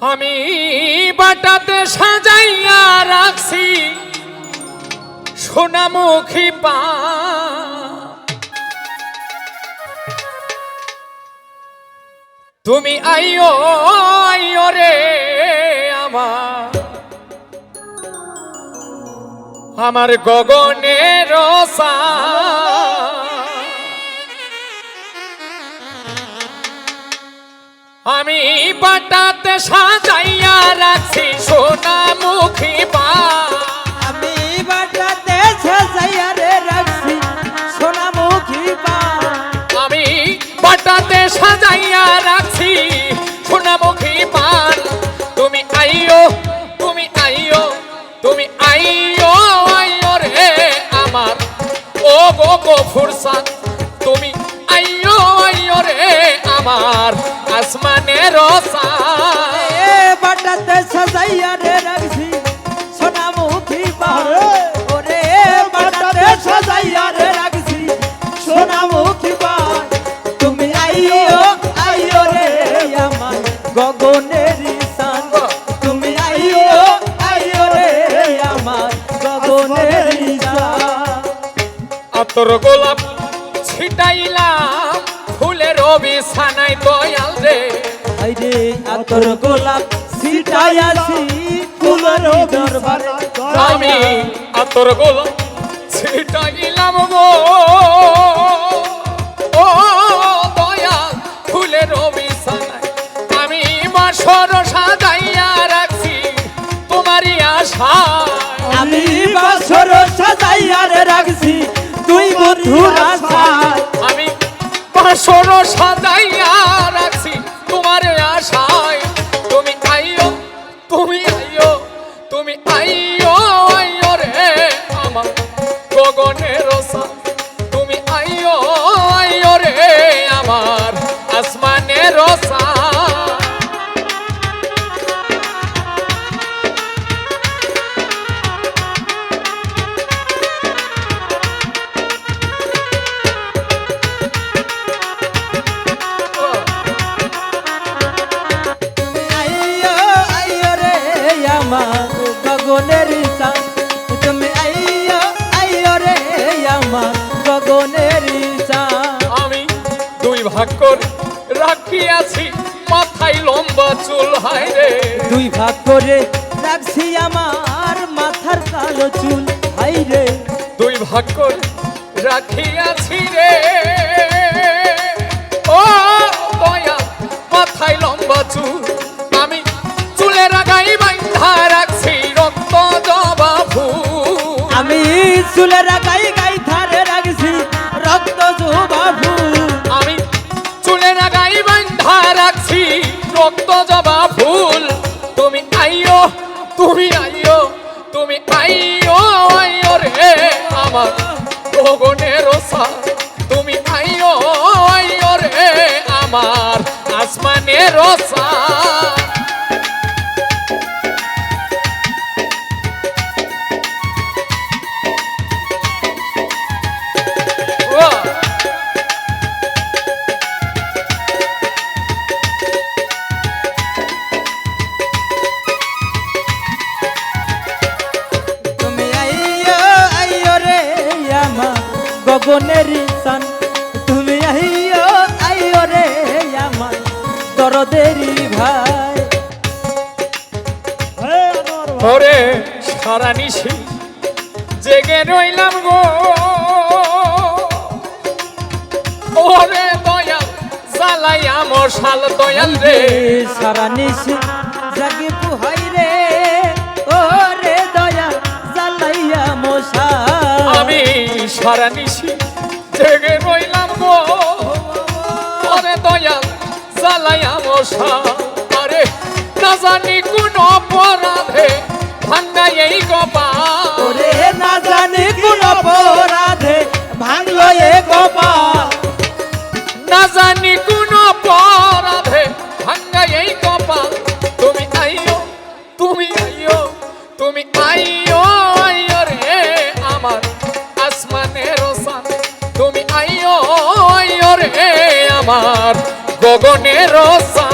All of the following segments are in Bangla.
আমি বাটাতে সাজাইয়া রাখছি সোনামুখী পা, তুমি আইও আইও রে আমার গগনের সা, আমি বাটাতে সাজাইয়া রাখছি সোনামুখী পা, আমি বাটাতে সাজাইয়া রে রাখছি সোনামুখী পা, আমি বাটাতে সাজাইয়া রাখছি সোনামুখী পান, তুমি আইও তুমি আইও তুমি আইও আইও রে আমার ও গো গো ফুরসান, তুমি আইও আইও রে আমার আসমানের সা, বাটাতে সাজাইয়া রে রাখছি সোনামুখী পা, ওরে বাটাতে সাজাইয়া রে রাখছি সোনামুখী পা, তুমি আইও আইও রে আমার গগনের শান, তুমি আইও আইও রে আমার গগনের শান। আতর গোলাপ ছিটাইলাম ফুলের বিছানায় দয়াল রে, আইরে আতর গোলাপ ছিটাইয়াছি ফুলের দরবারে, আমি আতর গোলাপ ছিটাইলাম গো ও দয়াল ফুলের বিছানায়, আমি বাসর সাজাইয়া রাখছি তোমারই আশায়, আমি বাসর সাজাইয়া রে রাখছি তুই বন্ধুর আশায়, আমি বাসর সাজাইয়া রাখছি তোমার আশায়, তুমি আইও তুমি আইও তুমি আইও আইও রে আমার গগনের সা, তুমি আইও আইও রে আমার আসমানের সা, আইও আইও রে আমার গগনের শান, তুমি আইও আইও রে আমার গগনের শান। আমি দুই ভাগ করে রাখিয়াছি মাথায় লম্বা চুল, হায় রে দুই ভাগ করে রাখছি আমার মাথার কালো চুল, হাইরে দুই ভাগ করে রাখিয়াছি রে ও দয়া মাথায় লম্বা চুল, আমি চুলের আগায় বাইন্ধা রাখছি রক্ত জবা ফুল, আমি চুলের গাই গাই ধারে রাখছি রক্ত জবা ফুল, আমি চুলের আগায় বাইন্ধা রাখছি রক্ত জবা ফুল, তুমি আইও তুমি আইও তুমি আইও আইও রে আমার গগনের সা, তুমি আইও আইও রে আমার আসমানের সা, তুমি আইও আইও রে আমার গগনের শান, তুমি আইও আইও রে আমার দরদেরি ভাই, ওরে সারা নিশি জেগে রইলাম গো ওরে দয়াল জ্বালাইয়া মশাল দয়াল রে, সারা নিশি জাগি পুহাই রে ও রে দয়া জ্বালাইয়া মশা, আমি সারা নিশি জেগে রইলাম গো ওরে দয়াল জ্বালাইয়া মশাল, আরে না জানি কোন অপরাধে ভাঙ্গা এই কপাল, ওরে না জানি কোন অপরাধে ভাঙলো এ কপাল, না জানি কোন অপরাধে ভাঙ্গা এই কপাল, তুমি আইও তুমি আইও তুমি আইও আইও রে আমার আসমানের সা, তুমি আইও আইও রে আমার গগনের সা,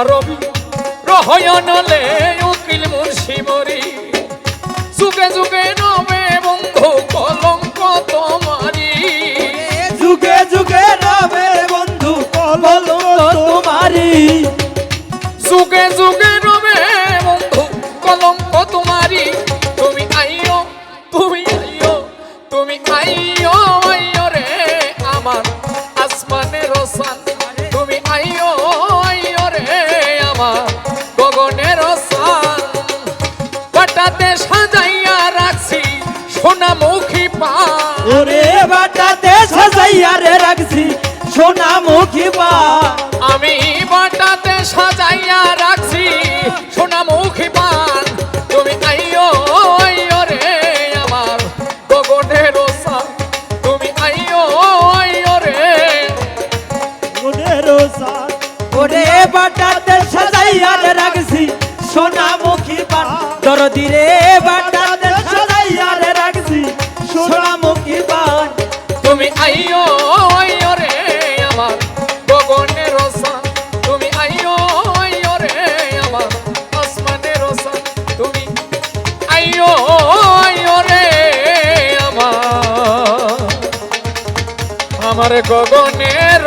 রবি রহয়নলে উকিল মুন্সি মরি যুগে যুগে নবে বন্ধু কলঙ্ক তোমারি যুগে যুগে রবে বন্ধু কলঙ্ক তোমারি যুগে যুগে রবে বন্ধু কলঙ্ক তোমারি তুমি আইও তুমি আইও তুমি আইও আইও রে আমার আসমানের রসান তুমি আইও আইও রে আমার গগনের রসান বাটাতে সাজাইয়া রাখছি সোনামুখী পা ওরে বাটাতে সাজাইয়া রে রাখছি সোনামুখী পা আমি বাটাতে সাজাইয়া রাখছি সোনামুখী পান তুমি আইও আইও রে আমার গগনের রসান তুমি আইও আইও রে ওরে বাটাতে সাজাইয়া রে রাখছি সোনামুখী পা দরদি রে বাটাতে সাজাইয়া রে রাখছি সোনামুখী পা তুমি আইও আইও রে আমার গগনের রসান তুমি আইও আইও রে আমার আসমানের রসান তুমি আইও আইও রে আমার গগনের